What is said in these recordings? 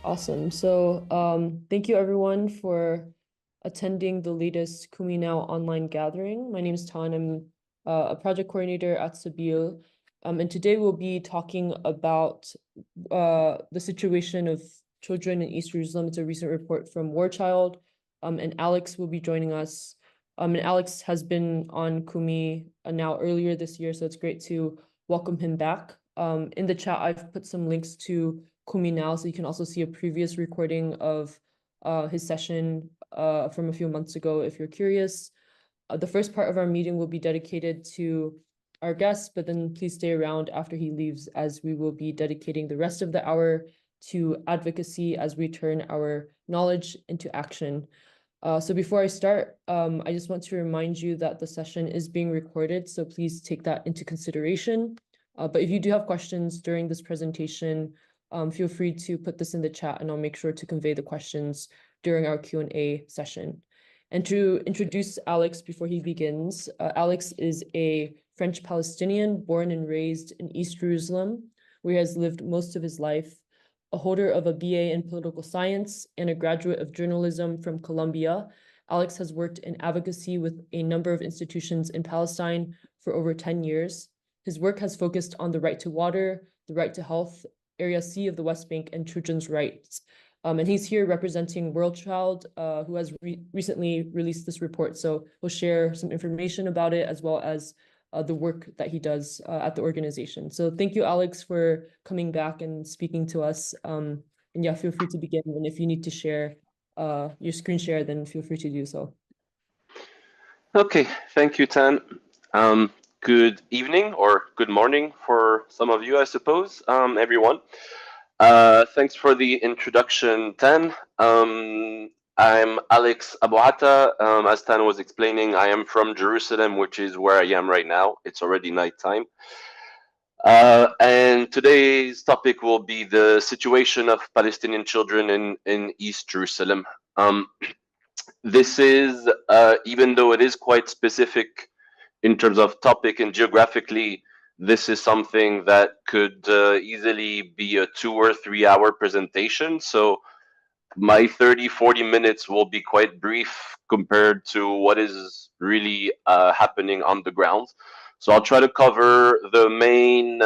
Awesome. So, thank you everyone for attending the latest Kumi Now online gathering. My name is Tan. I'm a project coordinator at Sabil. And today we'll be talking about the situation of children in East Jerusalem. It's a recent report from War Child. And Alex will be joining us. And Alex has been on Kumi now earlier this year, so it's great to welcome him back. In the chat, I've put some links to Kumi Now, so you can also see a previous recording of his session from a few months ago if you're curious. The first part of our meeting will be dedicated to our guest, but then please stay around after he leaves as we will be dedicating the rest of the hour to advocacy as we turn our knowledge into action. So before I start, I just want to remind you that the session is being recorded, so please take that into consideration. But if you do have questions during this presentation, feel free to put this in the chat and I'll make sure to convey the questions during our Q&A session. And to introduce Alex before he begins, Alex is a French Palestinian born and raised in East Jerusalem, where he has lived most of his life, a holder of a BA in political science and a graduate of journalism from Columbia. Alex has worked in advocacy with a number of institutions in Palestine for over 10 years. His work has focused on the right to water, the right to health, Area C of the West Bank, and children's rights. And he's here representing World Child, who has recently released this report. So we'll share some information about it as well as the work that he does at the organization. So thank you, Alex, for coming back and speaking to us. And yeah, feel free to begin. And if you need to share your screen share, then feel free to do so. Okay, thank you, Tan. Good evening or good morning for some of you, I suppose, everyone. Thanks for the introduction, Tan. I'm Alex Abouata. As Tan was explaining, I am from Jerusalem, which is where I am right now. It's already nighttime. And today's topic will be the situation of Palestinian children in East Jerusalem. This is, even though it is quite specific in terms of topic and geographically, this is something that could easily be a 2 or 3 hour presentation. So my 30-40 minutes will be quite brief compared to what is really happening on the ground. So I'll try to cover the main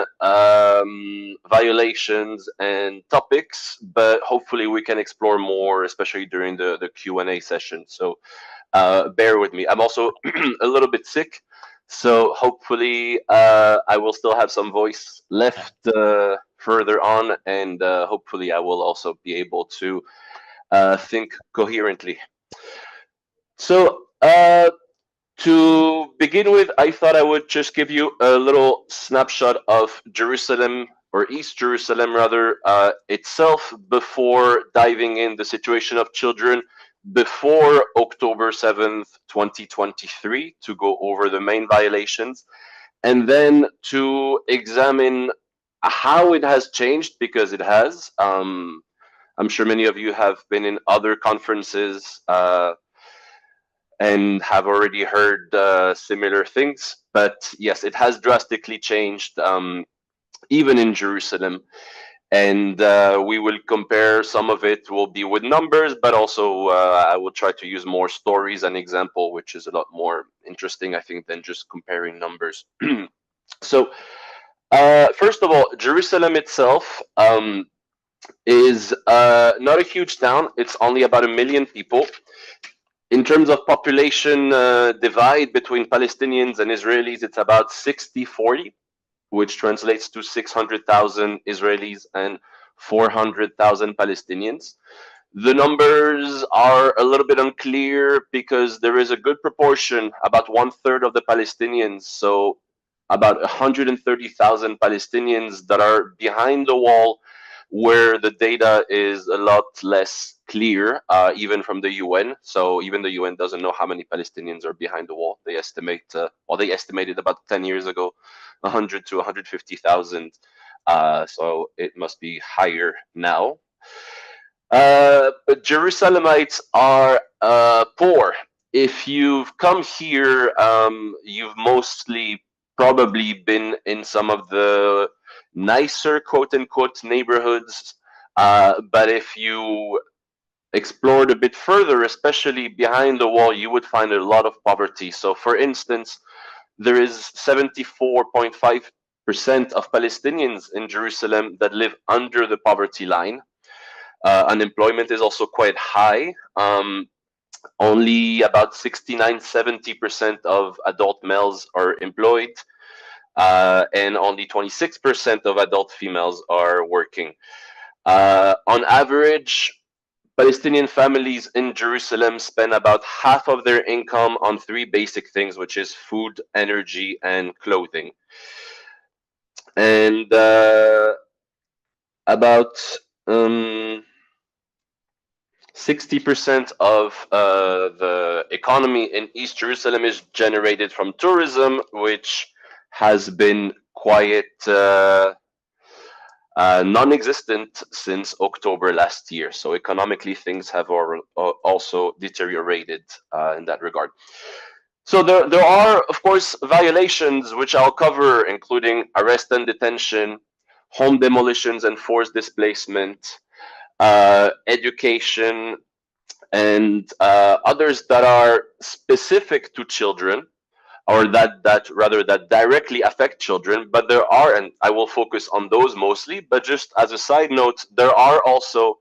violations and topics, but hopefully we can explore more, especially during the Q&A session. So bear with me. I'm also a little bit sick, so hopefully I will still have some voice left further on, and hopefully I will also be able to think coherently. So to begin with, I thought I would just give you a little snapshot of Jerusalem, or East Jerusalem rather, itself, before diving in the situation of children before October 7th, 2023, to go over the main violations, and then to examine how it has changed, because it has. I'm sure many of you have been in other conferences and have already heard similar things. But yes, it has drastically changed, even in Jerusalem. And we will compare. Some of it will be with numbers, but also I will try to use more stories and example, which is a lot more interesting, I think, than just comparing numbers. So first of all, Jerusalem itself is not a huge town. It's only about 1 million people. In terms of population divide between Palestinians and Israelis, it's about 60-40, which translates to 600,000 Israelis and 400,000 Palestinians. The numbers are a little bit unclear because there is a good proportion, about 1/3 of the Palestinians, so about 130,000 Palestinians that are behind the wall, where the data is a lot less clear, even from the UN. So even the UN doesn't know how many Palestinians are behind the wall. They estimate, they estimated about 10 years ago, 100 to 150,000. So it must be higher now. But Jerusalemites are poor. If you've come here, you've mostly probably been in some of the nicer, quote unquote, neighborhoods But if you explored a bit further, especially behind the wall, you would find a lot of poverty. So, for instance, there is 74.5% of Palestinians in Jerusalem that live under the poverty line. Unemployment is also quite high. Only about 69-70% of adult males are employed, and only 26% of adult females are working. On average, Palestinian families in Jerusalem spend about half of their income on three basic things, which is food, energy, and clothing. And about 60% of the economy in East Jerusalem is generated from tourism, which has been quite non-existent since October last year. So economically, things have also deteriorated in that regard. So there are, of course, violations which I'll cover, including arrest and detention, home demolitions and forced displacement, education, and others that are specific to children, or that directly affect children. But there are, and I will focus on those mostly, but just as a side note, there are also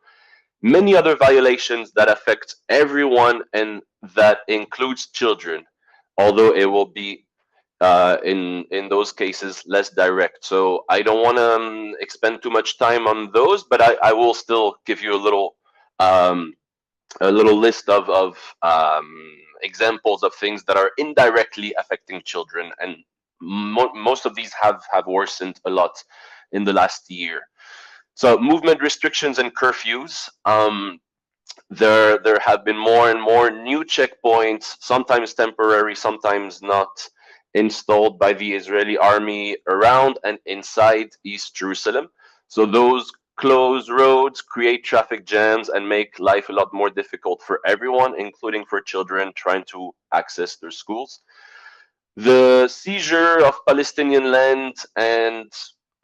many other violations that affect everyone, and that includes children, although it will be in those cases less direct. So I don't want to expend too much time on those, but I will still give you um, a little list of examples of things that are indirectly affecting children, and most of these have worsened a lot in the last year. So movement restrictions and curfews. There have been more and more new checkpoints, sometimes temporary, sometimes not, installed by the Israeli army around and inside East Jerusalem. So those close roads, create traffic jams, and make life a lot more difficult for everyone, including for children trying to access their schools. The seizure of Palestinian land and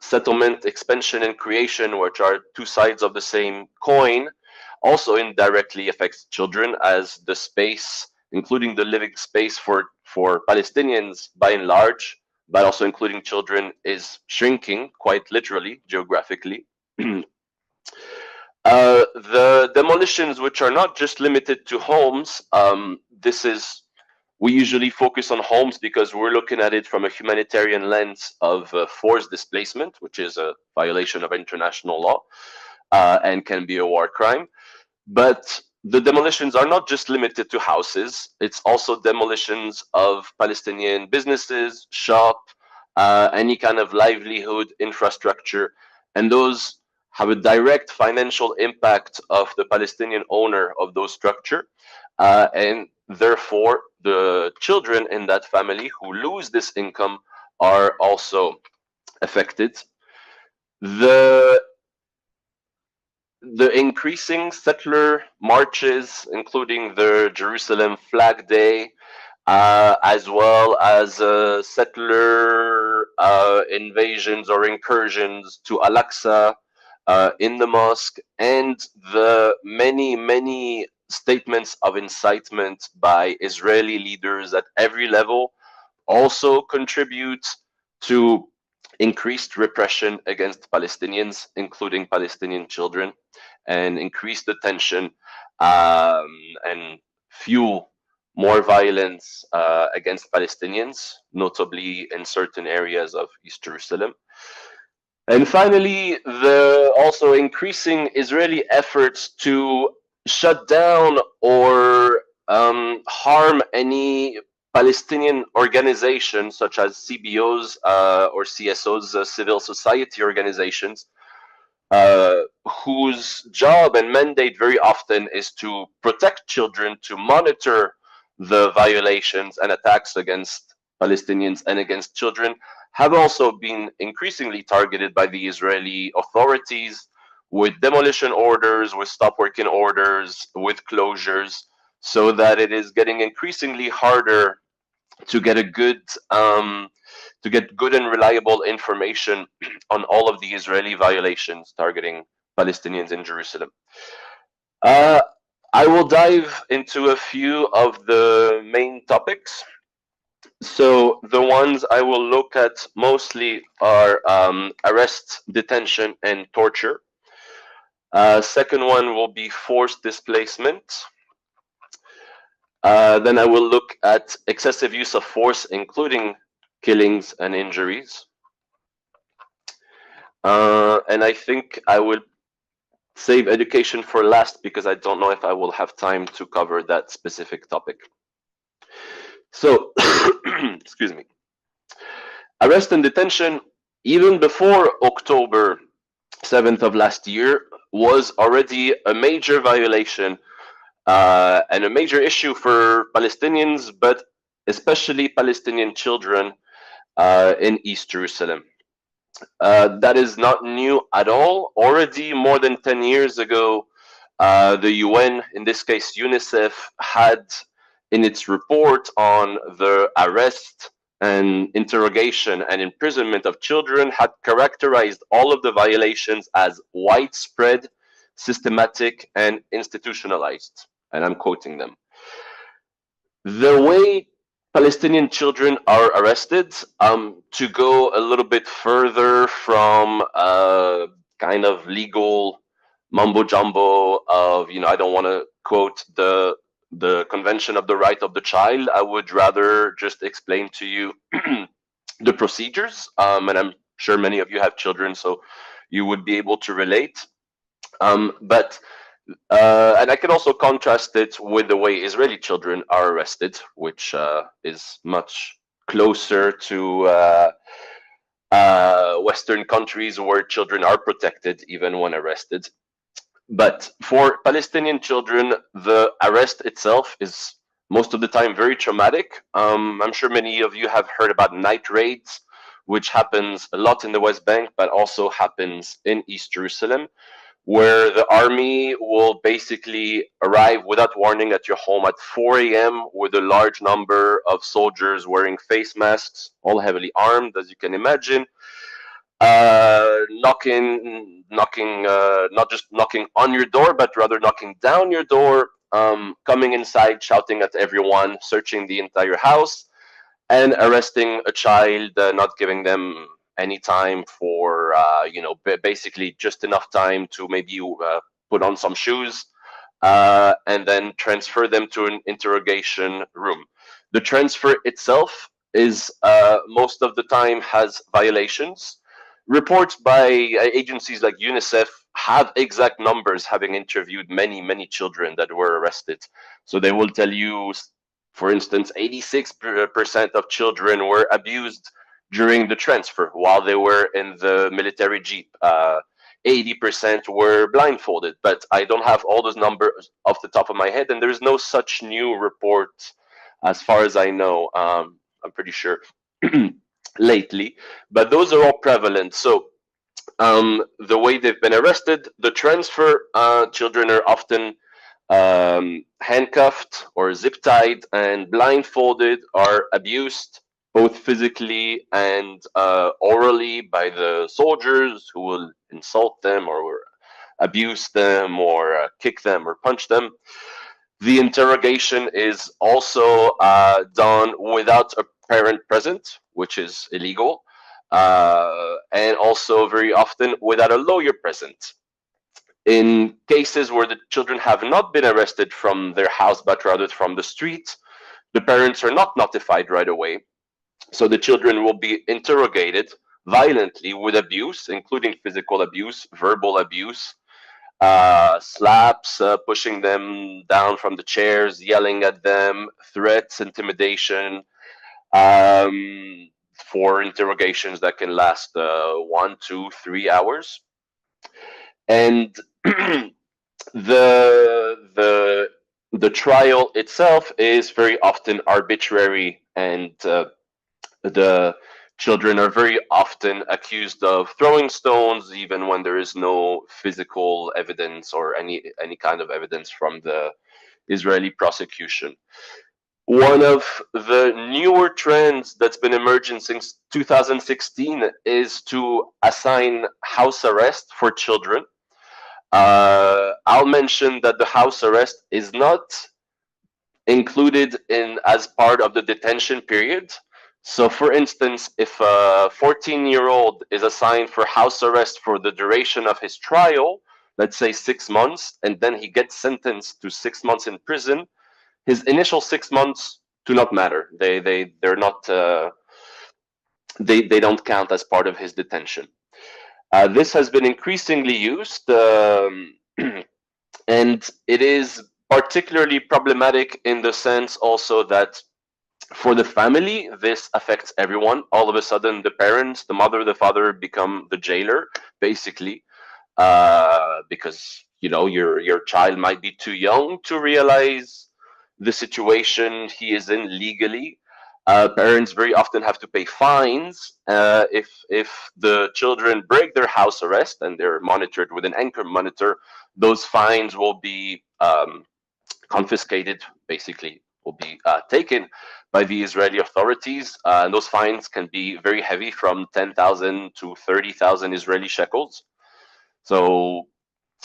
settlement expansion and creation, which are two sides of the same coin, also indirectly affects children, as the space, including the living space for Palestinians by and large, but also including children, is shrinking quite literally, geographically. The demolitions, which are not just limited to homes, we usually focus on homes because we're looking at it from a humanitarian lens of forced displacement, which is a violation of international law and can be a war crime. But the demolitions are not just limited to houses, it's also demolitions of Palestinian businesses, shop, any kind of livelihood infrastructure, and those have a direct financial impact of the Palestinian owner of those structure, and therefore the children in that family who lose this income are also affected. The increasing settler marches, including the Jerusalem Flag Day, as well as settler invasions or incursions to Al-Aqsa in the mosque, and the many statements of incitement by Israeli leaders at every level also contribute to increased repression against Palestinians, including Palestinian children, and increase the tension and fuel more violence against Palestinians, notably in certain areas of East Jerusalem. And finally, the also increasing Israeli efforts to shut down or harm any Palestinian organizations such as CBOs or CSOs, civil society organizations, whose job and mandate very often is to protect children, to monitor the violations and attacks against Palestinians and against children, have also been increasingly targeted by the Israeli authorities with demolition orders, with stop working orders, with closures, so that it is getting increasingly harder to get a good to get good and reliable information on all of the Israeli violations targeting Palestinians in Jerusalem. Uh, I will dive into a few of the main topics. So the ones I will look at mostly are arrest, detention, and torture. Second one will be forced displacement. Then I will look at excessive use of force, including killings and injuries. And I think I will save education for last because I don't know if I will have time to cover that specific topic. So, excuse me. Arrest and detention, even before October 7th of last year, was already a major violation and a major issue for Palestinians, but especially Palestinian children in East Jerusalem. That is not new at all. Already more than 10 years ago, the UN, in this case UNICEF, had in its report on the arrest and interrogation and imprisonment of children, had characterized all of the violations as widespread, systematic, and institutionalized. And I'm quoting them. The way Palestinian children are arrested, to go a little bit further from kind of legal mumbo jumbo of, I don't want to quote the Convention of the Right of the Child. I would rather just explain to you the procedures, and I'm sure many of you have children, so you would be able to relate. But and I can also contrast it with the way Israeli children are arrested, which is much closer to Western countries where children are protected even when arrested. But for Palestinian children, the arrest itself is most of the time very traumatic. I'm sure many of you have heard about night raids, which happens a lot in the West Bank, but also happens in East Jerusalem, where the army will basically arrive without warning at your home at 4 a.m. with a large number of soldiers wearing face masks, all heavily armed, as you can imagine, knocking, not just knocking on your door, but rather knocking down your door, coming inside, shouting at everyone, searching the entire house, and arresting a child, not giving them any time for, basically just enough time to maybe put on some shoes, and then transfer them to an interrogation room. The transfer itself is most of the time has violations. Reports by agencies like UNICEF have exact numbers, having interviewed many, many children that were arrested. So they will tell you, for instance, 86% of children were abused during the transfer while they were in the military jeep. 80% were blindfolded, but I don't have all those numbers off the top of my head, and there's no such new report as far as I know. I'm pretty sure lately, but those are all prevalent. So the way they've been arrested, the transfer, children are often handcuffed or zip tied and blindfolded, are abused both physically and orally by the soldiers, who will insult them or abuse them or kick them or punch them. The interrogation is also done without a parent present, which is illegal, and also very often without a lawyer present. In cases where the children have not been arrested from their house, but rather from the street, the parents are not notified right away. So the children will be interrogated violently with abuse, including physical abuse, verbal abuse, slaps, pushing them down from the chairs, yelling at them, threats, intimidation, for interrogations that can last 1, 2, 3 hours. And the trial itself is very often arbitrary, and the children are very often accused of throwing stones, even when there is no physical evidence or any kind of evidence from the Israeli prosecution. One of the newer trends that's been emerging since 2016 is to assign house arrest for children. I'll mention that the house arrest is not included in as part of the detention period. So, for instance, if a 14-year-old is assigned for house arrest for the duration of his trial, let's say 6 months, and then he gets sentenced to 6 months in prison, his initial 6 months do not matter. They're not they don't count as part of his detention. This has been increasingly used, and it is particularly problematic in the sense also that for the family, this affects everyone. All of a sudden, the parents, the mother, the father become the jailer, basically, because your child might be too young to realize the situation he is in legally. Parents very often have to pay fines if the children break their house arrest and they're monitored with an anchor monitor. Those fines will be confiscated, basically, will be taken by the Israeli authorities. And those fines can be very heavy, from 10,000 to 30,000 Israeli shekels. So,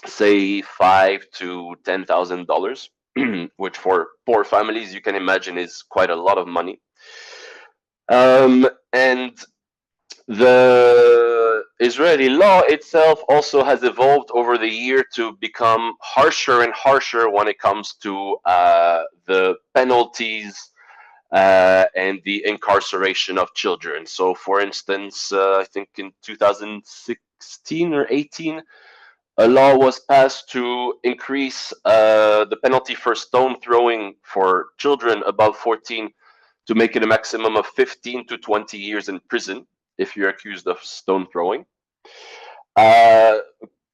say $5,000 to $10,000, which for poor families, you can imagine, is quite a lot of money. And the Israeli law itself also has evolved over the year to become harsher and harsher when it comes to the penalties and the incarceration of children. So, for instance, I think in 2016 or 18, a law was passed to increase the penalty for stone throwing for children above 14 to make it a maximum of 15 to 20 years in prison if you're accused of stone throwing. Uh,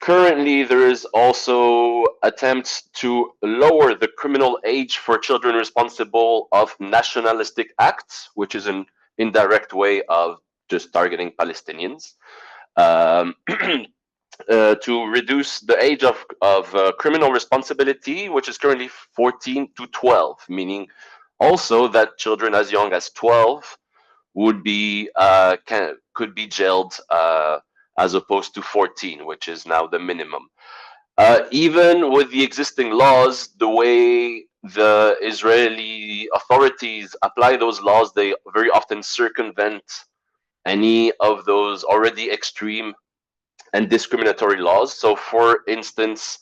Currently, there is also attempts to lower the criminal age for children responsible of nationalistic acts, which is an indirect way of just targeting Palestinians. Um, to reduce the age of criminal responsibility, which is currently 14 to 12, meaning also that children as young as 12 would be could be jailed as opposed to 14, which is now the minimum. Even with the existing laws, the way the Israeli authorities apply those laws, they very often circumvent any of those already extreme and discriminatory laws. So, for instance,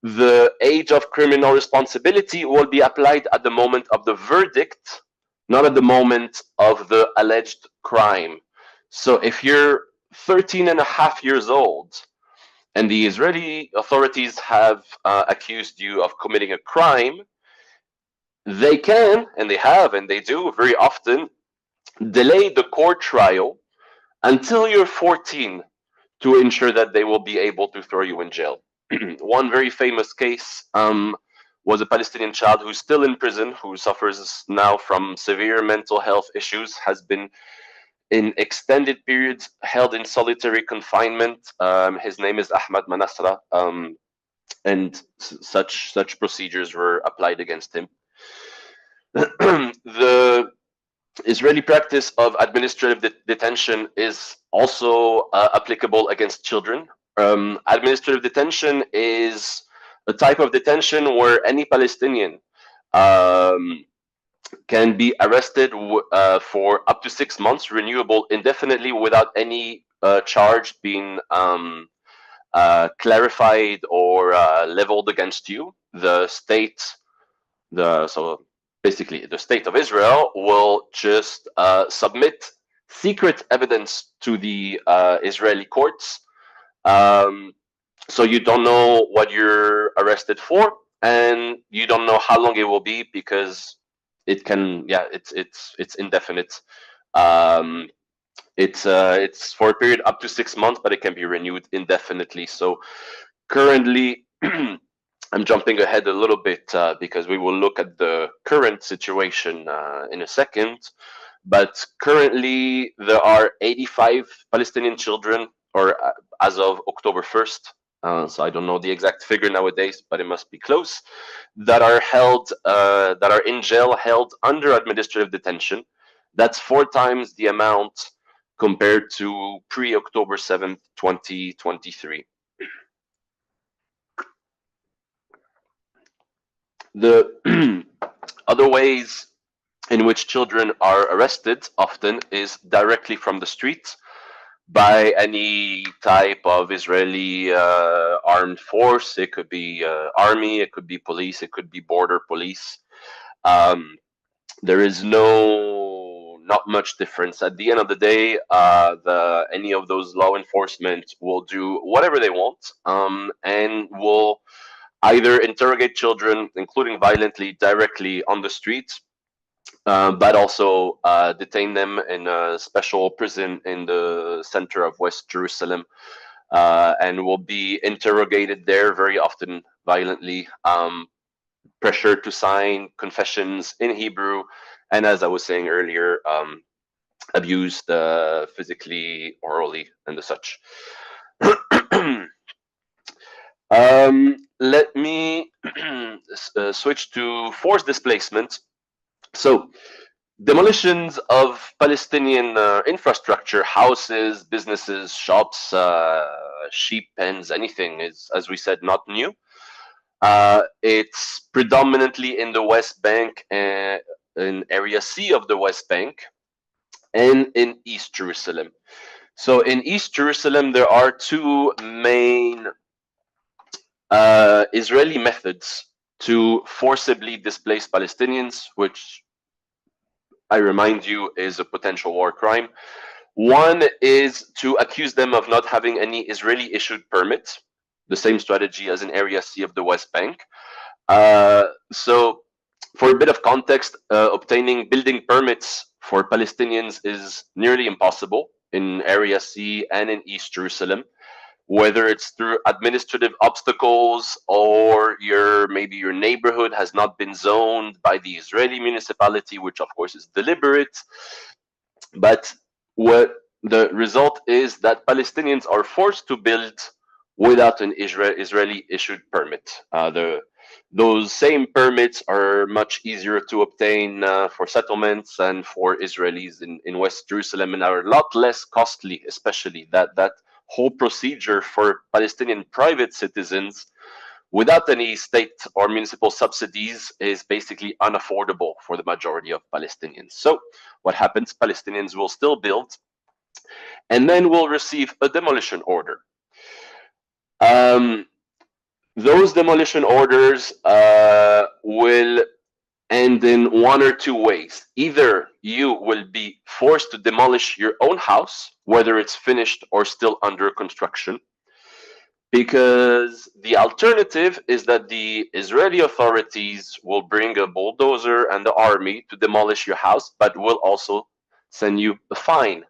the age of criminal responsibility will be applied at the moment of the verdict, not at the moment of the alleged crime. So, if you're 13 and a half years old and the Israeli authorities have accused you of committing a crime, they can, and they have, and they do very often, delay the court trial until you're 14 to ensure that they will be able to throw you in jail. One very famous case was a Palestinian child who's still in prison, who suffers now from severe mental health issues, has been in extended periods held in solitary confinement. His name is Ahmad Manasra, and such procedures were applied against him. The Israeli practice of administrative detention is also applicable against children. Administrative detention is a type of detention where any Palestinian can be arrested for up to 6 months, renewable indefinitely, without any charge being clarified or leveled against you. The state, so basically the state of Israel, will just submit secret evidence to the Israeli courts. So you don't know what you're arrested for, and you don't know how long it will be, because it can, yeah, it's indefinite. Um, it's for a period up to 6 months, but it can be renewed indefinitely. So currently, I'm jumping ahead a little bit because we will look at the current situation in a second. But currently, there are 85 Palestinian children, or as of October 1st, so I don't know the exact figure nowadays, but it must be close, that are held, that are in jail, held under administrative detention. That's 4 times the amount compared to pre-October 7th, 2023. The other ways in which children are arrested often is directly from the street by any type of Israeli armed force. It could be army, it could be police, it could be border police. Um, there is not much difference. At the end of the day, the any of those law enforcement will do whatever they want, and will either interrogate children, including violently, directly on the street, but also detain them in a special prison in the center of West Jerusalem, and will be interrogated there very often violently, pressure to sign confessions in Hebrew, and as I was saying earlier, abused physically, orally, and the such. Let me switch to forced displacement. So, demolitions of Palestinian infrastructure, houses, businesses, shops, sheep pens, anything is, as we said, not new. It's predominantly in the West Bank, in Area C of the West Bank, and in East Jerusalem. So in East Jerusalem, there are two main Israeli methods to forcibly displace Palestinians, which I remind you is a potential war crime. One is to accuse them of not having any Israeli issued permit, the same strategy as in Area C of the West Bank. So, for a bit of context, obtaining building permits for Palestinians is nearly impossible in Area C and in East Jerusalem, whether it's through administrative obstacles or maybe your neighborhood has not been zoned by the Israeli municipality, which of course is deliberate. But what the result is that Palestinians are forced to build without an Israeli issued permit. Those same permits are much easier to obtain for settlements and for Israelis in West Jerusalem, and are a lot less costly, especially that whole procedure for Palestinian private citizens without any state or municipal subsidies is basically unaffordable for the majority of Palestinians. So what happens? Palestinians will still build and then will receive a demolition order. Those demolition orders will end in one or two ways. Either you will be forced to demolish your own house, whether it's finished or still under construction, because the alternative is that the Israeli authorities will bring a bulldozer and the army to demolish your house, but will also send you a fine,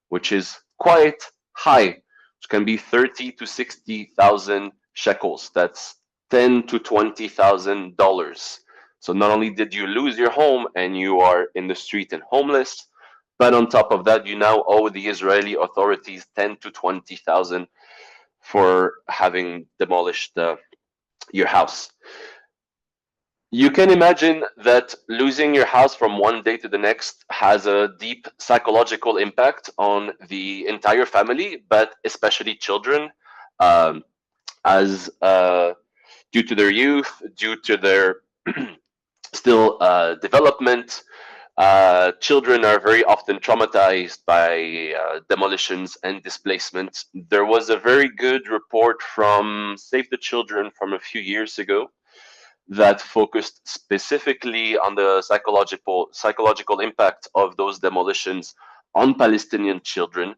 which is quite high, which can be 30 to 60,000 shekels. That's $10,000 to $20,000. So not only did you lose your home and you are in the street and homeless, but on top of that, you now owe the Israeli authorities 10 to 20,000 for having demolished your house. You can imagine that losing your house from one day to the next has a deep psychological impact on the entire family, but especially children, as due to their youth, due to their still development. Children are very often traumatized by demolitions and displacement. There was a very good report from Save the Children from a few years ago that focused specifically on the psychological impact of those demolitions on Palestinian children,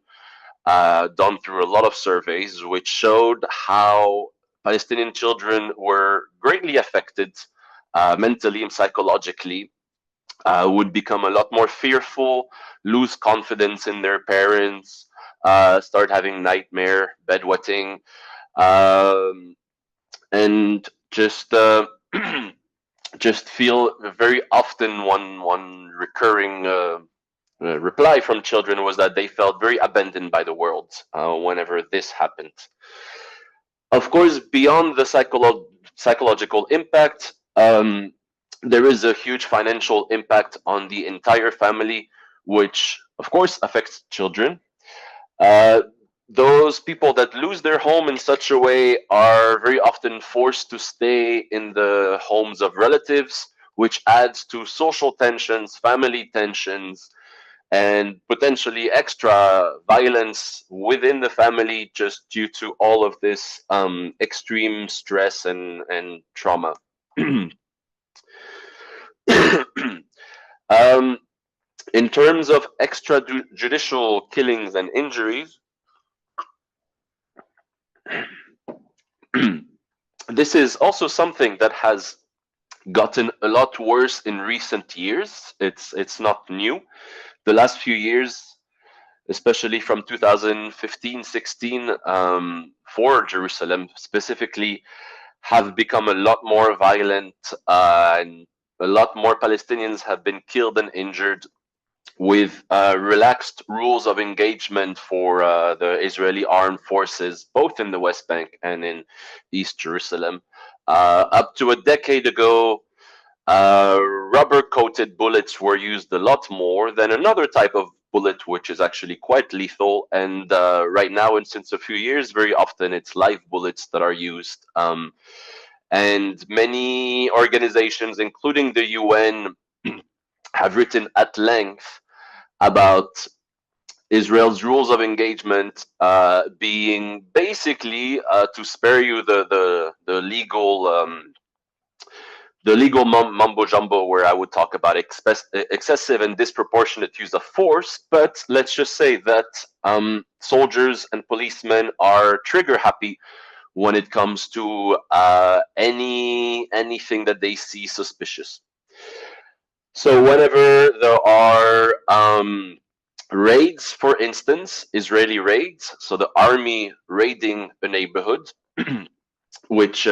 done through a lot of surveys, which showed how Palestinian children were greatly affected mentally and psychologically, would become a lot more fearful, lose confidence in their parents, start having nightmare, bedwetting, and just feel very often one recurring reply from children was that they felt very abandoned by the world whenever this happened. Of course, beyond the psychological impact, there is a huge financial impact on the entire family, which of course affects children. Uh, those people that lose their home in such a way are very often forced to stay in the homes of relatives, which adds to social tensions, family tensions, and potentially extra violence within the family just due to all of this extreme stress and trauma. um, in terms of extrajudicial killings and injuries, this is also something that has gotten a lot worse in recent years. It's not new. The last few years, especially from 2015-16, for Jerusalem specifically, have become a lot more violent, and a lot more Palestinians have been killed and injured, with relaxed rules of engagement for the Israeli armed forces, both in the West Bank and in East Jerusalem. Up to a decade ago, rubber coated bullets were used a lot more than another type of bullet, which is actually quite lethal. And right now, and since a few years, very often it's live bullets that are used. And many organizations, including the UN, have written at length about Israel's rules of engagement being basically to spare you the legal mumbo jumbo, where I would talk about excessive and disproportionate use of force. But let's just say that soldiers and policemen are trigger happy when it comes to anything that they see suspicious. So whenever there are raids, for instance, Israeli raids, so the army raiding a neighborhood, which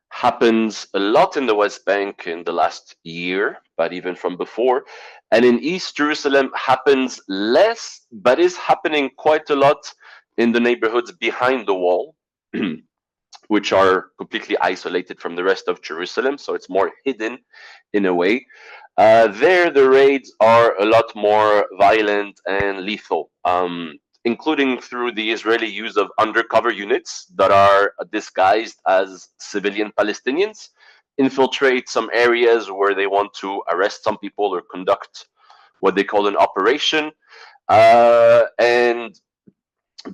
happens a lot in the West Bank in the last year, but even from before. And in East Jerusalem happens less, but is happening quite a lot in the neighborhoods behind the wall, which are completely isolated from the rest of Jerusalem. So it's more hidden in a way. There, the raids are a lot more violent and lethal, including through the Israeli use of undercover units that are disguised as civilian Palestinians, infiltrate some areas where they want to arrest some people or conduct what they call an operation. And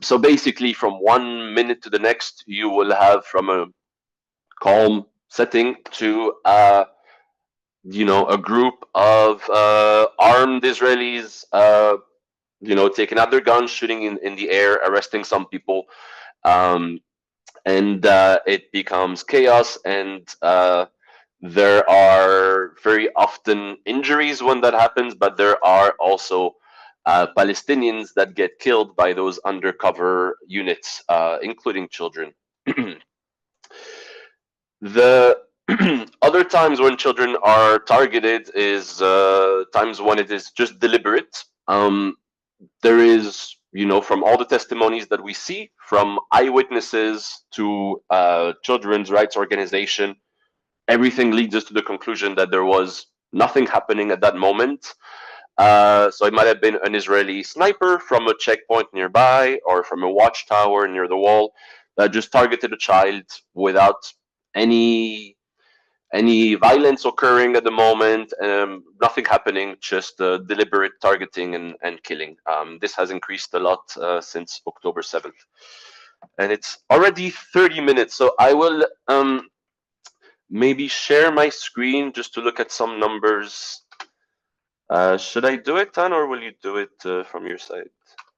so basically, from 1 minute to the next, you will have from a calm setting to a group of armed Israelis, taking out their guns, shooting in the air, arresting some people, and it becomes chaos. And there are very often injuries when that happens, but there are also Palestinians that get killed by those undercover units, including children. The other times when children are targeted is times when it is just deliberate. There is, from all the testimonies that we see, from eyewitnesses to children's rights organization, everything leads us to the conclusion that there was nothing happening at that moment. So it might have been an Israeli sniper from a checkpoint nearby or from a watchtower near the wall that just targeted a child without any violence occurring at the moment, nothing happening, just deliberate targeting and killing. This has increased a lot since October 7th. And it's already 30 minutes, so I will maybe share my screen just to look at some numbers. Should I do it, Tan, or will you do it from your side?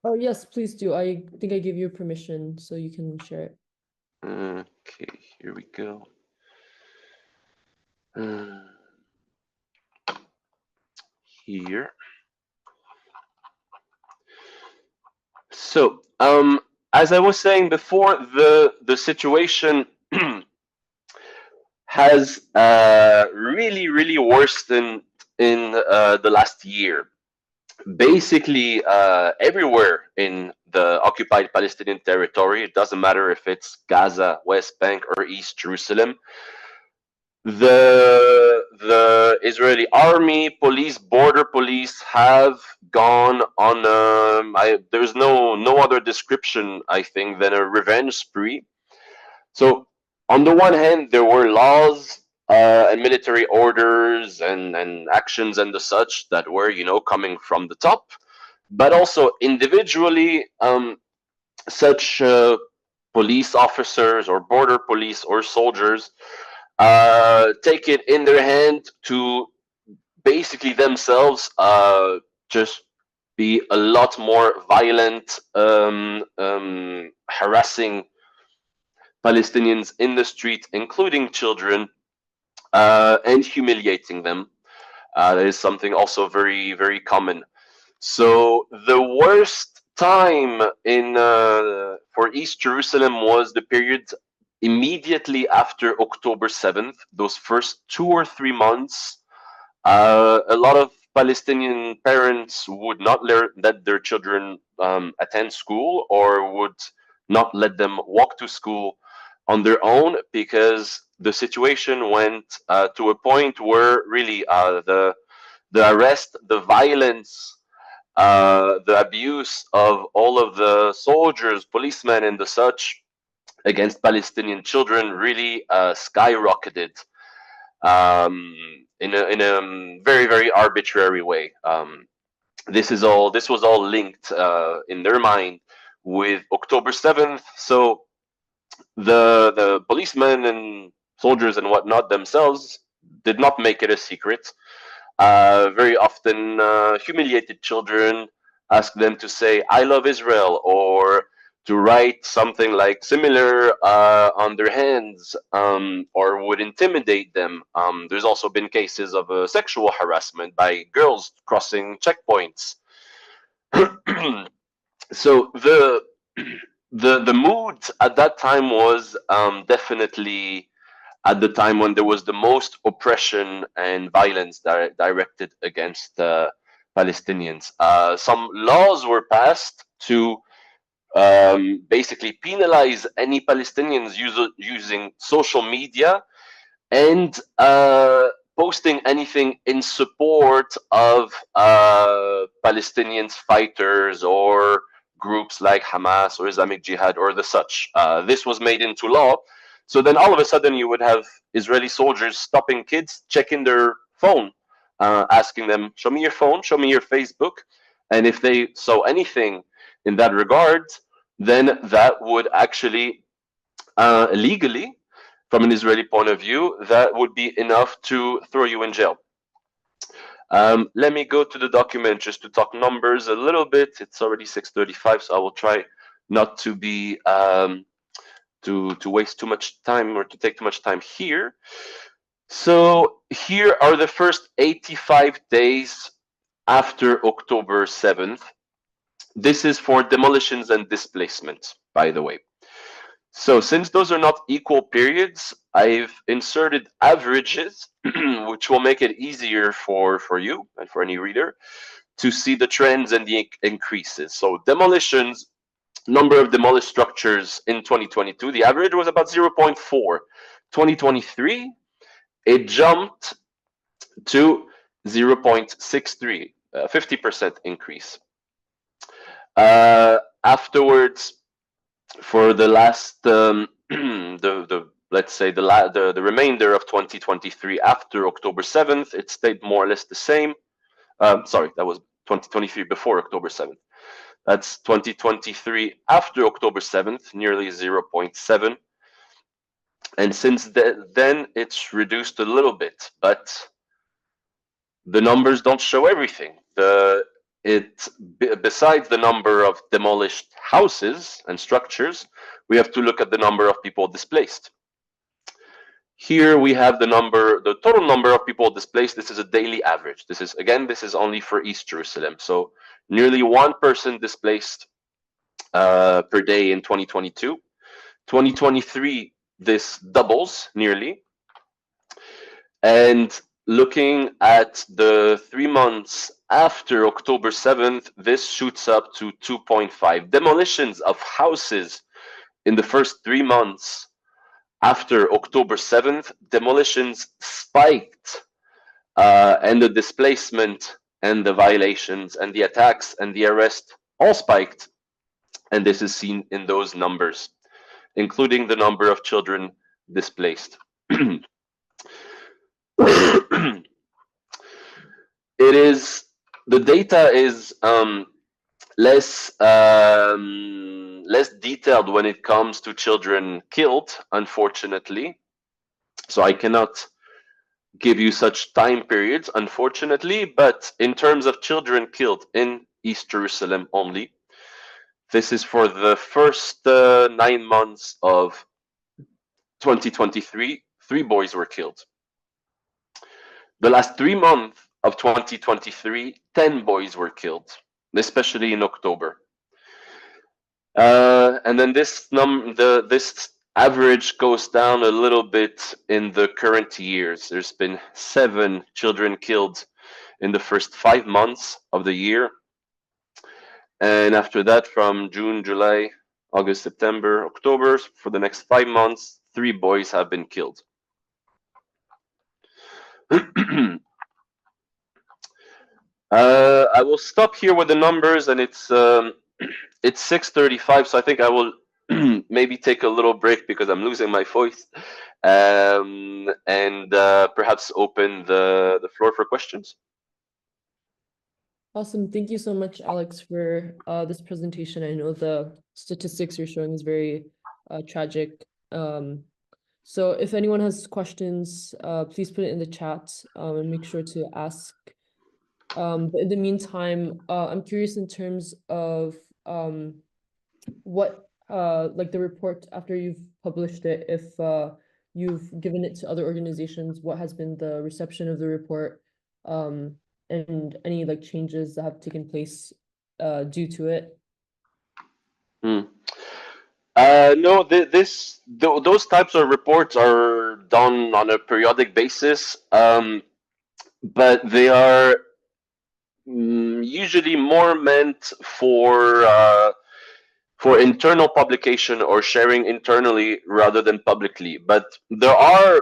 Oh, yes, please do. I think I gave you permission, so you can share it. Okay, here we go. Here. So, as I was saying before, the situation has really worsened in the last year. Basically, everywhere in the occupied Palestinian territory, it doesn't matter if it's Gaza, West Bank, or East Jerusalem, the Israeli army, police, border police have gone on. There's no other description, I think, than a revenge spree. So on the one hand, there were laws and military orders and actions and the such that were, coming from the top, but also individually, such police officers or border police or soldiers take it in their hand to basically themselves just be a lot more violent, harassing Palestinians in the street, including children, and humiliating them. That is something also very, very common. So the worst time in for East Jerusalem was the period immediately after October 7th. Those first 2 or 3 months, a lot of Palestinian parents would not let their children attend school, or would not let them walk to school on their own, because the situation went to a point where really the arrest, the violence, the abuse of all of the soldiers, policemen, and the such against Palestinian children really skyrocketed, in a very, very arbitrary way. This was all linked in their mind with October 7th. So the policemen and soldiers and whatnot themselves did not make it a secret. Very often, humiliated children ask them to say "I love Israel," or to write something like similar on their hands, or would intimidate them. There's also been cases of sexual harassment by girls crossing checkpoints. So the mood at that time was definitely at the time when there was the most oppression and violence directed against Palestinians. Some laws were passed to basically penalize any Palestinians using social media and posting anything in support of Palestinians fighters or groups like Hamas or Islamic Jihad or the such. This was made into law. So then all of a sudden you would have Israeli soldiers stopping kids, checking their phone, asking them, show me your phone, show me your Facebook. And if they saw anything in that regard, then that would actually legally, from an Israeli point of view, that would be enough to throw you in jail. Let me go to the document just to talk numbers a little bit. It's already 6:35, so I will try not to be to waste too much time or to take too much time here. So here are the first 85 days after October 7th. This is for demolitions and displacement, by the way. So since those are not equal periods, I've inserted averages, which will make it easier for you and for any reader to see the trends and the increases. So demolitions, number of demolished structures in 2022, the average was about 0.4. 2023, it jumped to 0.63, 50% increase. Afterwards, for the last let's say the remainder of 2023 after October 7th, it stayed more or less the same. Sorry, that was 2023 before October 7th. That's 2023 after October 7th, nearly 0.7. And since then, it's reduced a little bit, but the numbers don't show everything. Besides the number of demolished houses and structures, we have to look at the number of people displaced. Here we have the total number of people displaced. This is a daily average. This is only for East Jerusalem. So nearly one person displaced per day in 2022. 2023, this doubles nearly. And looking at the 3 months after October 7th, this shoots up to 2.5. Demolitions of houses in the first 3 months After October 7th, demolitions spiked, and the displacement and the violations and the attacks and the arrest all spiked. And this is seen in those numbers, including the number of children displaced. It is the data is less detailed when it comes to children killed, unfortunately. So I cannot give you such time periods, unfortunately. But in terms of children killed in East Jerusalem only, this is for the first 9 months of 2023. 3 boys were killed. The last 3 months of 2023, 10 boys were killed, especially in October. And then this average goes down a little bit in the current years. There's been 7 children killed in the first 5 months of the year. And after that, from June, July, August, September, October, for the next 5 months, 3 boys have been killed. I will stop here with the numbers, and it's 6:35, so I think I will maybe take a little break because I'm losing my voice, and perhaps open the floor for questions. Awesome. Thank you so much, Alex, for this presentation. I know the statistics you're showing is very tragic. So if anyone has questions, please put it in the chat, and make sure to ask. But in the meantime, I'm curious in terms of what like the report after you've published it, if you've given it to other organizations, what has been the reception of the report, and any like changes that have taken place due to it? No, those types of reports are done on a periodic basis, but they are usually more meant for internal publication or sharing internally rather than publicly. But there are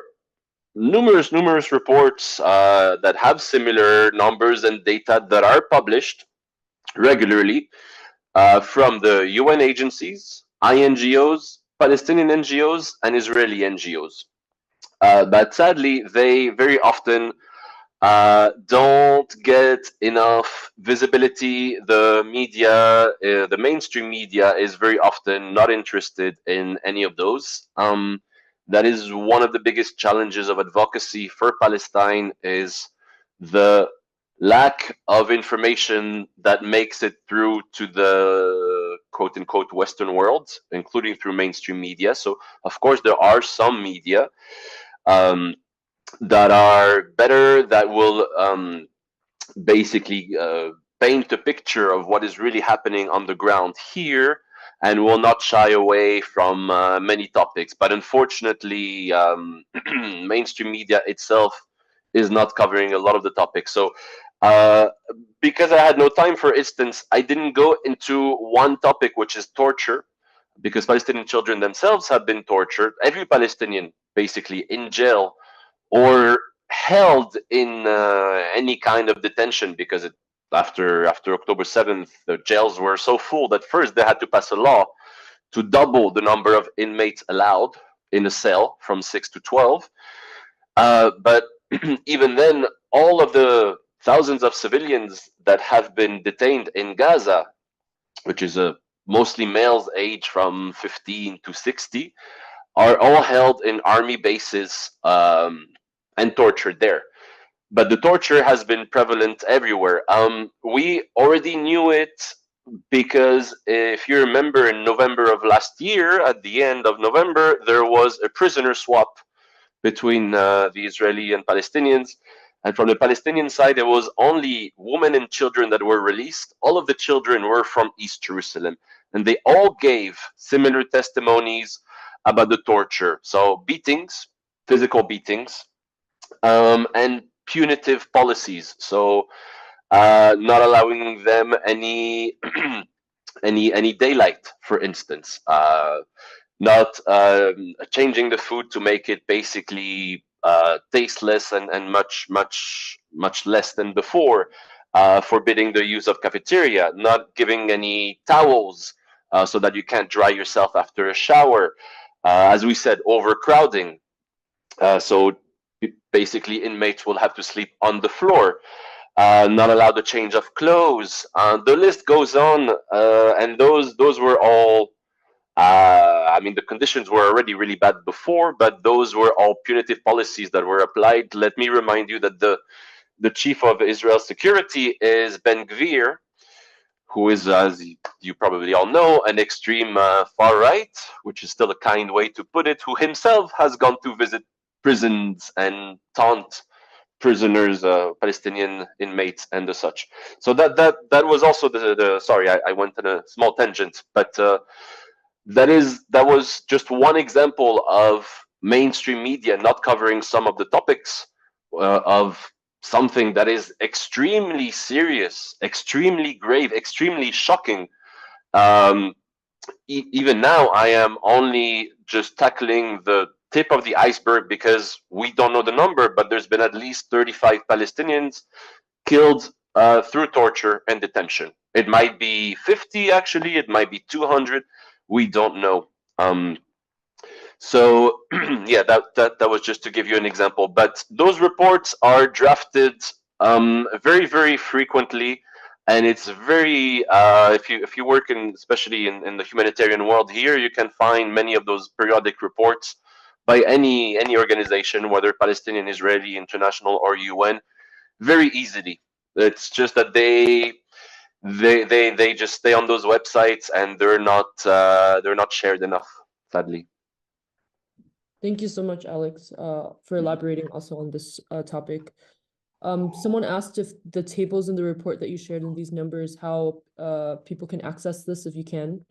numerous reports that have similar numbers and data that are published regularly from the UN agencies, INGOs, Palestinian NGOs, and Israeli NGOs. But sadly, they very often don't get enough visibility. The media, the mainstream media, is very often not interested in any of those. That is one of the biggest challenges of advocacy for Palestine, is the lack of information that makes it through to the quote unquote Western world, including through mainstream media. So of course there are some media that are better, that will basically paint a picture of what is really happening on the ground here, and will not shy away from many topics. But unfortunately, mainstream media itself is not covering a lot of the topics. So because I had no time, for instance, I didn't go into one topic, which is torture, because Palestinian children themselves have been tortured. Every Palestinian basically in jail or held in any kind of detention, because after October 7th, the jails were so full that first they had to pass a law to double the number of inmates allowed in a cell from 6 to 12. But even then, all of the thousands of civilians that have been detained in Gaza, which is a mostly males aged from 15 to 60, are all held in army bases and tortured there. But the torture has been prevalent everywhere. We already knew it because if you remember, in November of last year, at the end of November, there was a prisoner swap between the Israeli and Palestinians. And from the Palestinian side, there was only women and children that were released. All of the children were from East Jerusalem, and they all gave similar testimonies about the torture. So beatings, physical beatings, and punitive policies. So not allowing them any any daylight, for instance. not changing the food to make it basically tasteless and much less than before, forbidding the use of cafeteria, not giving any towels so that you can't dry yourself after a shower. As we said, overcrowding. So basically, inmates will have to sleep on the floor, not allowed the change of clothes. The list goes on, and those were all. I mean, the conditions were already really bad before, but those were all punitive policies that were applied. Let me remind you that the chief of Israel's security is Ben Gvir, who is, as you probably all know, an extreme far right, which is still a kind way to put it, who himself has gone to visit prisons and taunt prisoners, Palestinian inmates, and the such. So that was also the sorry, I went on a small tangent, but that was just one example of mainstream media not covering some of the topics of something that is extremely serious, extremely grave, extremely shocking. Um, Even now, I am only just tackling the tip of the iceberg because we don't know the number, but there's been at least 35 Palestinians killed through torture and detention. It might be 50, actually, it might be 200. We don't know. Um, so yeah, that was just to give you an example. But those reports are drafted very frequently, and it's very if you work in, especially in the humanitarian world here, you can find many of those periodic reports by any organization, whether Palestinian, Israeli, international, or UN, very easily. It's just that they just stay on those websites and they're not shared enough, sadly. Thank you so much, Alex, for elaborating also on this topic. Someone asked if the tables in the report that you shared in these numbers, how people can access this if you can.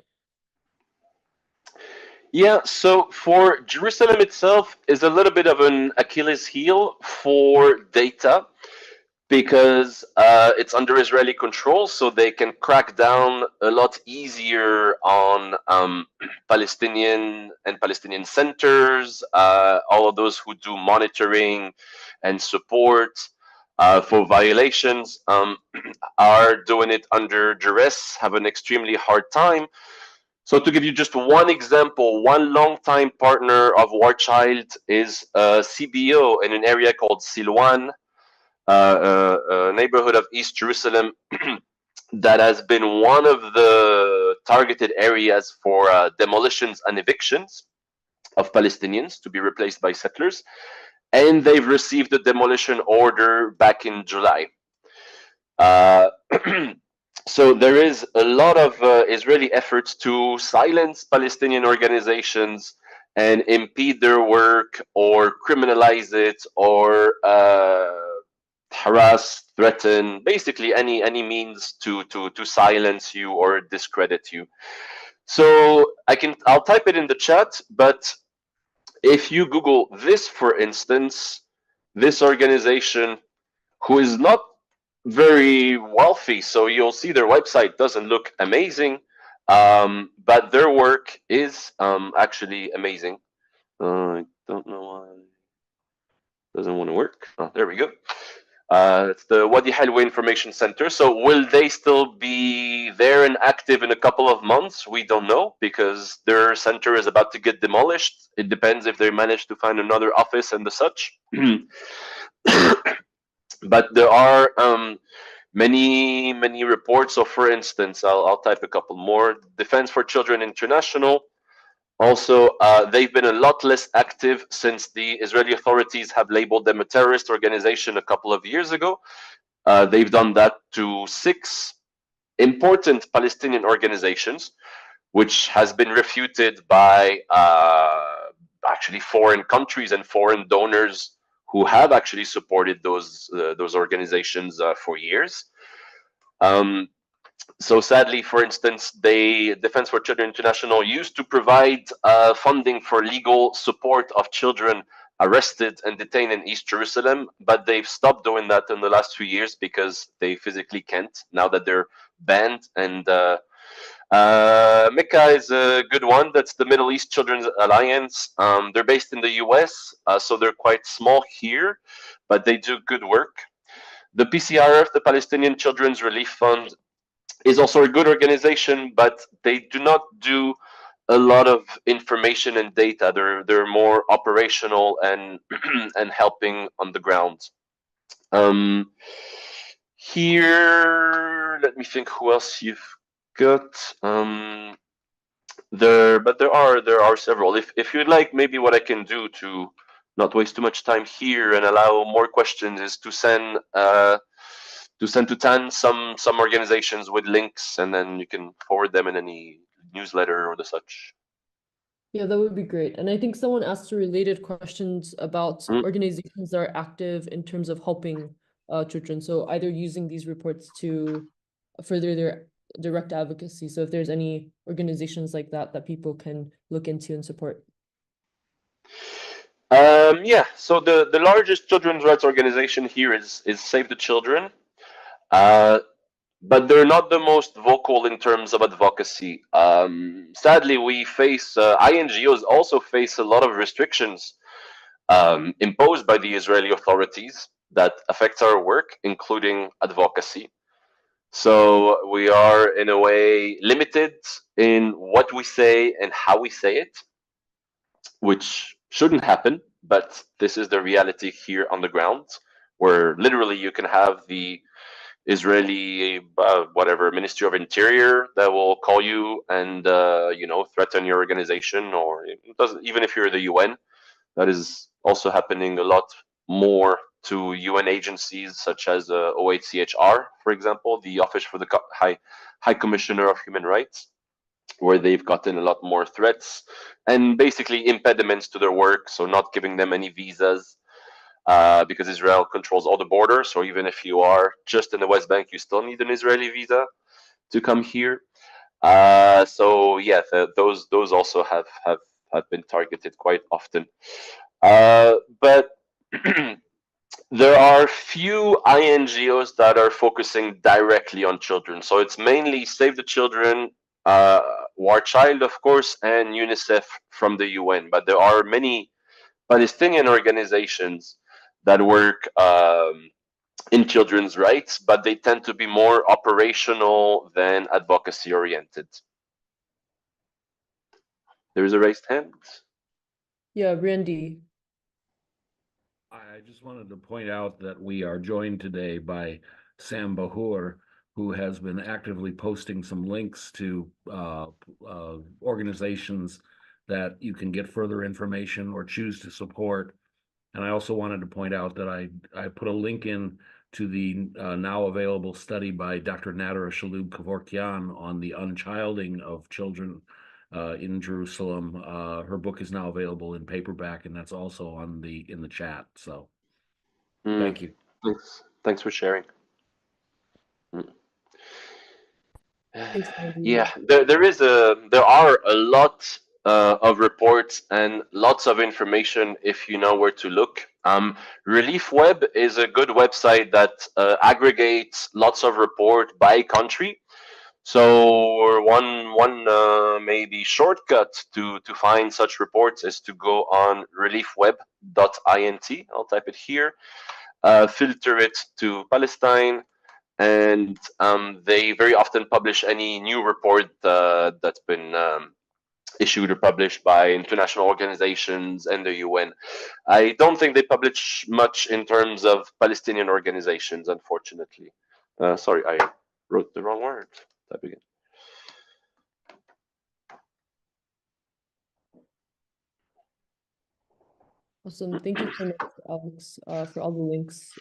Yeah, so for Jerusalem itself is a little bit of an Achilles heel for data because it's under Israeli control, so they can crack down a lot easier on Palestinian and Palestinian centers, all of those who do monitoring and support for violations are doing it under duress, have an extremely hard time. So to give you just one example, one longtime partner of War Child is CBO in an area called Silwan, neighborhood of East Jerusalem, that has been one of the targeted areas for demolitions and evictions of Palestinians to be replaced by settlers. And they've received a demolition order back in July. Uh, so there is a lot of Israeli efforts to silence Palestinian organizations and impede their work or criminalize it or harass, threaten, basically any means to silence you or discredit you. So I'll type it in the chat, but if you Google this, for instance, this organization who is not very wealthy, so you'll see their website doesn't look amazing, but their work is actually amazing. I don't know why it doesn't want to work. Oh, there we go. It's the Wadi Halwa Information Center. So will they still be there and active in a couple of months? We don't know because their center is about to get demolished. It depends if they manage to find another office and the such. But there are many reports. So for instance, I'll type a couple more. Defense for Children International. Also, they've been a lot less active since the Israeli authorities have labeled them a terrorist organization a couple of years ago. They've done that to 6 important Palestinian organizations, which has been refuted by actually foreign countries and foreign donors who have actually supported those organizations for years. So sadly, for instance, Defense for Children International used to provide funding for legal support of children arrested and detained in East Jerusalem, but they've stopped doing that in the last few years because they physically can't now that they're banned and MICA is a good one. That's the Middle East Children's Alliance. They're based in the US, so they're quite small here, but they do good work. The PCRF, the Palestinian Children's Relief Fund, is also a good organization, but they do not do a lot of information and data. They're more operational and and helping on the ground. Um, Here, let me think who else you've got. There are several. If you'd like, maybe what I can do to not waste too much time here and allow more questions is to send to Tan some organizations with links, and then you can forward them in any newsletter or the such. Yeah, that would be great. And I think someone asked related questions about Mm. organizations that are active in terms of helping children. So either using these reports to further their direct advocacy. So if there's any organizations like that that people can look into and support. Yeah, so the largest children's rights organization here is Save the Children. Uh, but they're not the most vocal in terms of advocacy. Sadly, we face INGOs also face a lot of restrictions imposed by the Israeli authorities that affects our work, including advocacy. So we are in a way limited in what we say and how we say it, which shouldn't happen, but this is the reality here on the ground, where literally you can have the Israeli whatever Ministry of Interior that will call you and threaten your organization, or it doesn't, even if you're the UN. That is also happening a lot more to UN agencies such as OHCHR, for example, the Office for the High Commissioner of Human Rights, where they've gotten a lot more threats and basically impediments to their work, so not giving them any visas because Israel controls all the borders. So even if you are just in the West Bank, you still need an Israeli visa to come here. So yeah, those also have been targeted quite often. But there are few INGOs that are focusing directly on children. So it's mainly Save the Children, uh, War Child, of course, and UNICEF from the UN. But there are many Palestinian organizations that work in children's rights, but they tend to be more operational than advocacy oriented. There is a raised hand. Yeah, Randy. I just wanted to point out that we are joined today by Sam Bahur, who has been actively posting some links to organizations that you can get further information or choose to support. And I also wanted to point out that I put a link in to the now available study by Dr. Nadira Shalhoub Kevorkian on the unchilding of children in Jerusalem. Her book is now available in paperback, and that's also in the chat. So thank you. Thanks for sharing. Thanks, Randy. Yeah, there are a lot of reports and lots of information if you know where to look. Relief Web is a good website that aggregates lots of report by country. So one maybe shortcut to find such reports is to go on reliefweb.int. I'll type it here. Filter it to Palestine, and they very often publish any new report that's been issued or published by international organizations and the UN. I don't think they publish much in terms of Palestinian organizations, unfortunately. Sorry, I wrote the wrong word. Type again. Awesome. Thank you so much, Alex, for all the links.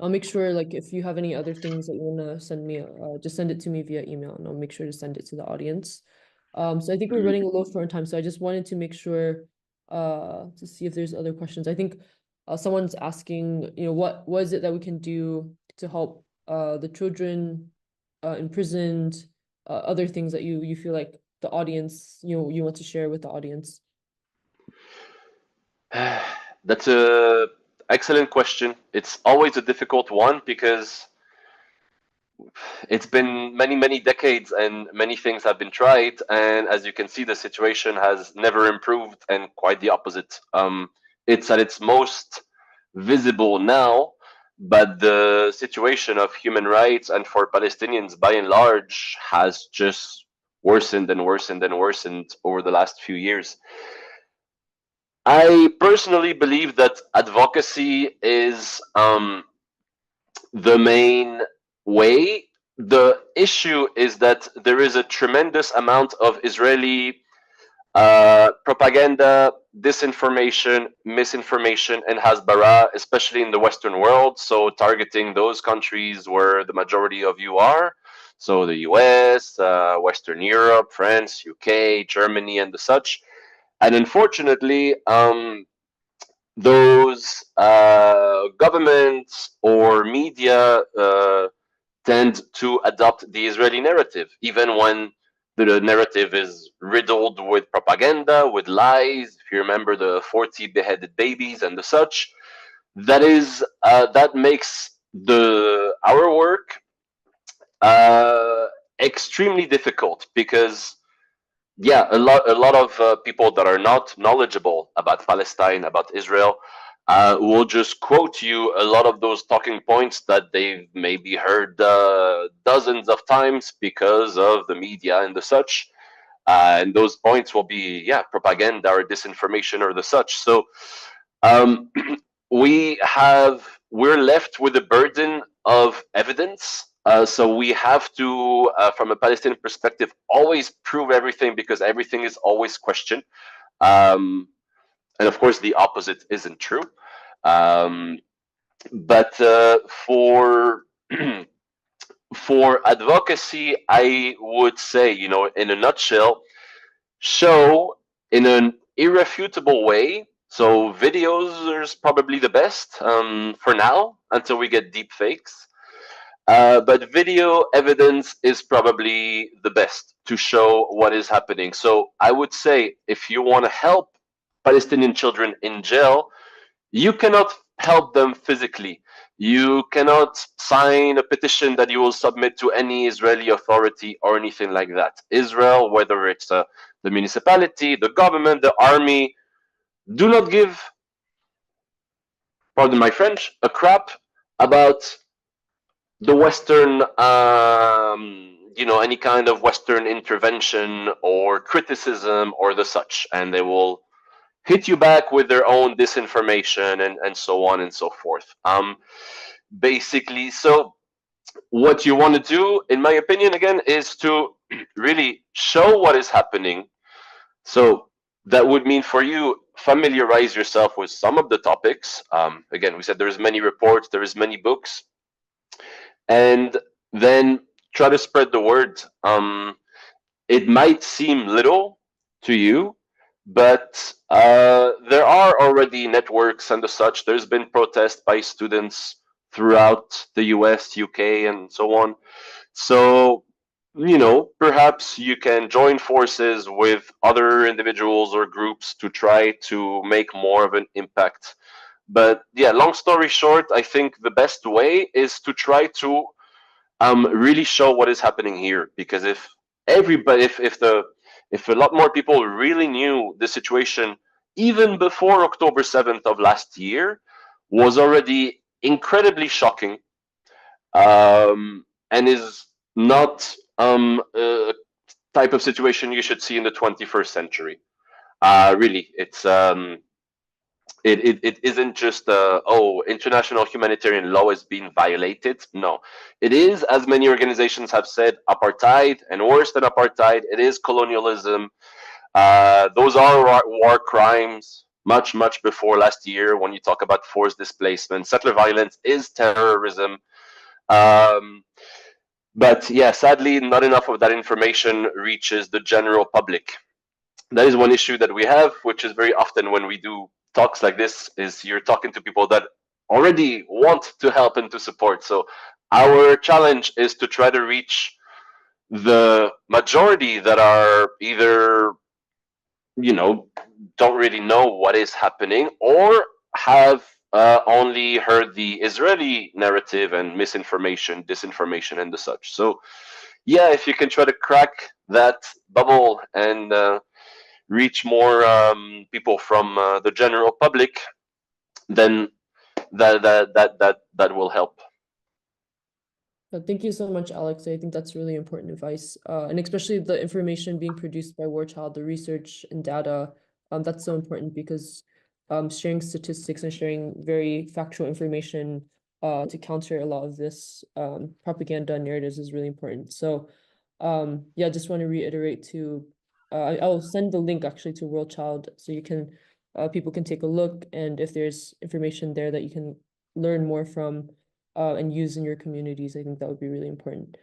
I'll make sure, like, if you have any other things that you want to send me, just send it to me via email, and I'll make sure to send it to the audience. So I think we're running a little short on time, so I just wanted to make sure to see if there's other questions. I think someone's asking, what is it that we can do to help the children imprisoned, other things that you feel like the audience, you want to share with the audience. That's a excellent question. It's always a difficult one because it's been many decades, and many things have been tried, and as you can see, the situation has never improved, and quite the opposite. It's at its most visible now, but the situation of human rights and for Palestinians by and large has just worsened and worsened and worsened over the last few years. I personally believe that advocacy is the main way. The issue is that there is a tremendous amount of Israeli propaganda, disinformation, misinformation, and hasbara, especially in the Western world. So, targeting those countries where the majority of you are. So, the US, Western Europe, France, UK, Germany, and the such. And unfortunately, those governments or media tend to adopt the Israeli narrative, even when the narrative is riddled with propaganda, with lies. If you remember the 40 beheaded babies and the such, that makes the our work uh, extremely difficult because yeah, a lot of people that are not knowledgeable about Palestine, about Israel, will just quote you a lot of those talking points that they've maybe heard dozens of times because of the media and the such. And those points will be, yeah, propaganda or disinformation or the such. So um, we're left with the burden of evidence. So we have to, from a Palestinian perspective, always prove everything because everything is always questioned. Um, and of course, the opposite isn't true. Um, but for for advocacy, I would say, in a nutshell, show in an irrefutable way. So videos is probably the best for now until we get deep fakes. But video evidence is probably the best to show what is happening. So I would say if you want to help Palestinian children in jail, you cannot help them physically. You cannot sign a petition that you will submit to any Israeli authority or anything like that. Israel, whether it's the municipality, the government, the army, do not give, pardon my French, a crap about the Western, any kind of Western intervention or criticism or the such, and they will hit you back with their own disinformation and so on and so forth. Basically, so what you want to do, in my opinion, again, is to really show what is happening. So that would mean for you, familiarize yourself with some of the topics. Again, we said there's many reports, there's many books, and then try to spread the word. It might seem little to you, but there are already networks and the such. There's been protests by students throughout the US, UK, and so on. So, perhaps you can join forces with other individuals or groups to try to make more of an impact. But yeah, long story short, I think the best way is to try to really show what is happening here. Because if everybody, if a lot more people really knew the situation even before October 7th of last year, was already incredibly shocking, and is not a type of situation you should see in the 21st century. Really, it isn't just international humanitarian law is being violated. No, it is, as many organizations have said, apartheid, and worse than apartheid, it is colonialism. Those are war crimes much before last year. When you talk about forced displacement, settler violence is terrorism. But yeah, sadly, not enough of that information reaches the general public. That is one issue that we have, which is very often when we do talks like this, is you're talking to people that already want to help and to support. So our challenge is to try to reach the majority that are either, don't really know what is happening, or have only heard the Israeli narrative and misinformation, disinformation, and the such. So, yeah, if you can try to crack that bubble and reach more people from the general public, then that will help. Thank you so much, Alex. I think that's really important advice. And especially the information being produced by War Child, the research and data, that's so important because sharing statistics and sharing very factual information to counter a lot of this propaganda narratives is really important. So yeah, just want to reiterate to I'll send the link actually to World Child so you can people can take a look, and if there's information there that you can learn more from and use in your communities, I think that would be really important.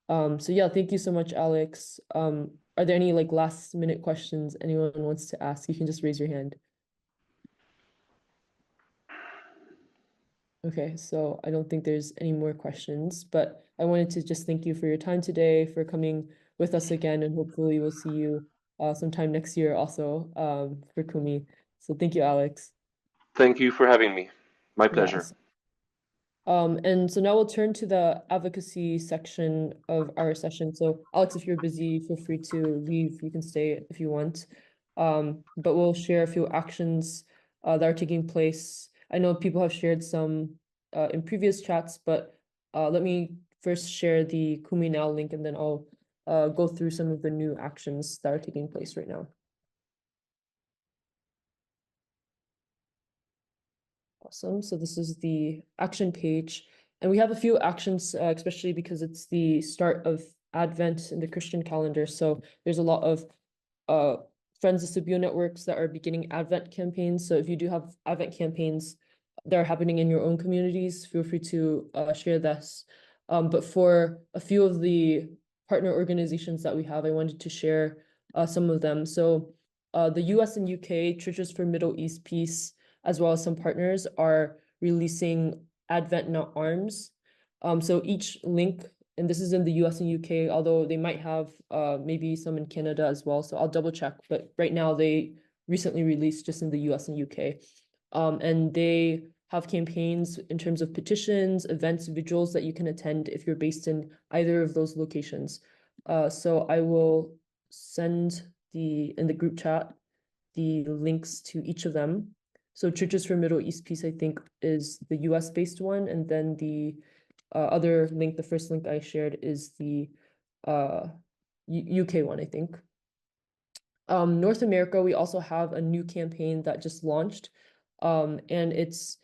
So yeah, thank you so much, Alex. Are there any like last minute questions anyone wants to ask? You can just raise your hand. Okay, so I don't think there's any more questions, but I wanted to just thank you for your time today, for coming with us again, and hopefully we'll see you sometime next year also for Kumi. So thank you, Alex. Thank you for having me. My pleasure. Yes. And so now we'll turn to the advocacy section of our session. So Alex, if you're busy, feel free to leave. You can stay if you want. But we'll share a few actions that are taking place. I know people have shared some in previous chats, but let me first share the Kumi Now link, and then I'll go through some of the new actions that are taking place right now. Awesome. So this is the action page, and we have a few actions, especially because it's the start of Advent in the Christian calendar. So there's a lot of Friends of Sabio networks that are beginning Advent campaigns. So if you do have Advent campaigns that are happening in your own communities, feel free to share this. But for a few of the partner organizations that we have, I wanted to share some of them. So the US and UK Churches for Middle East Peace, as well as some partners, are releasing Advent Not Arms. So each link, and this is in the US and UK, although they might have maybe some in Canada as well. So I'll double check, but right now they recently released just in the US and UK. And they have campaigns in terms of petitions, events, vigils that you can attend if you're based in either of those locations. So I will send in the group chat the links to each of them. So Churches for Middle East Peace, I think, is the US based one. And then the other link, the first link I shared, is the UK one, I think. North America, we also have a new campaign that just launched. And it's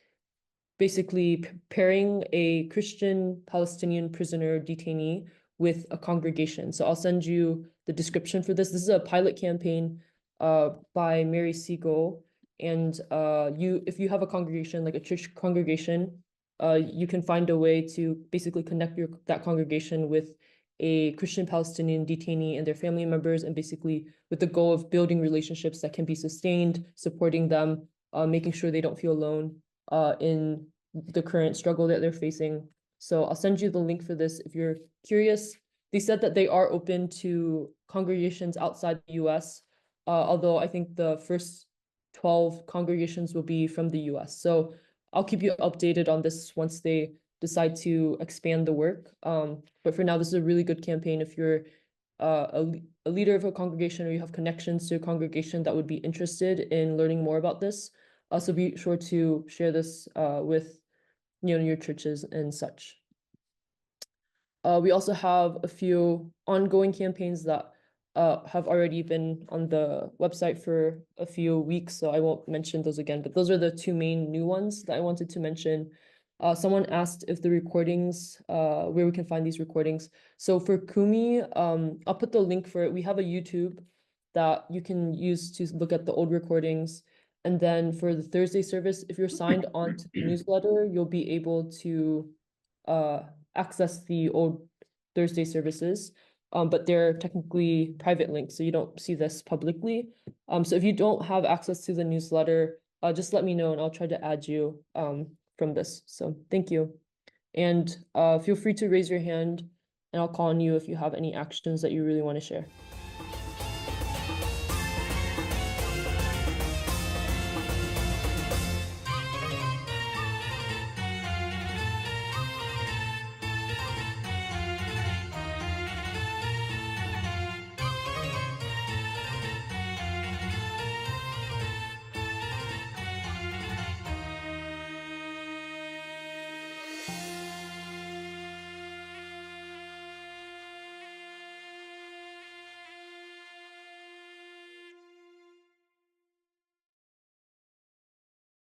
basically pairing a Christian Palestinian prisoner detainee with a congregation. So I'll send you the description for this. This is a pilot campaign by Mary Siegel. And if you have a congregation, like a church congregation, you can find a way to basically connect that congregation with a Christian Palestinian detainee and their family members, and basically with the goal of building relationships that can be sustained, supporting them, making sure they don't feel alone in the current struggle that they're facing. So I'll send you the link for this if you're curious. They said that they are open to congregations outside the US, although I think the first 12 congregations will be from the US. So I'll keep you updated on this once they decide to expand the work. But for now, this is a really good campaign if you're a leader of a congregation or you have connections to a congregation that would be interested in learning more about this. So be sure to share this with your churches and such. We also have a few ongoing campaigns that have already been on the website for a few weeks, so I won't mention those again, but those are the two main new ones that I wanted to mention. Someone asked if the recordings, where we can find these recordings. So for Kumi, I'll put the link for it. We have a YouTube that you can use to look at the old recordings. And then for the Thursday service, if you're signed on to the newsletter, you'll be able to access the old Thursday services, but they're technically private links, so you don't see this publicly. So if you don't have access to the newsletter, just let me know and I'll try to add you from this. So thank you. And feel free to raise your hand and I'll call on you if you have any actions that you really want to share.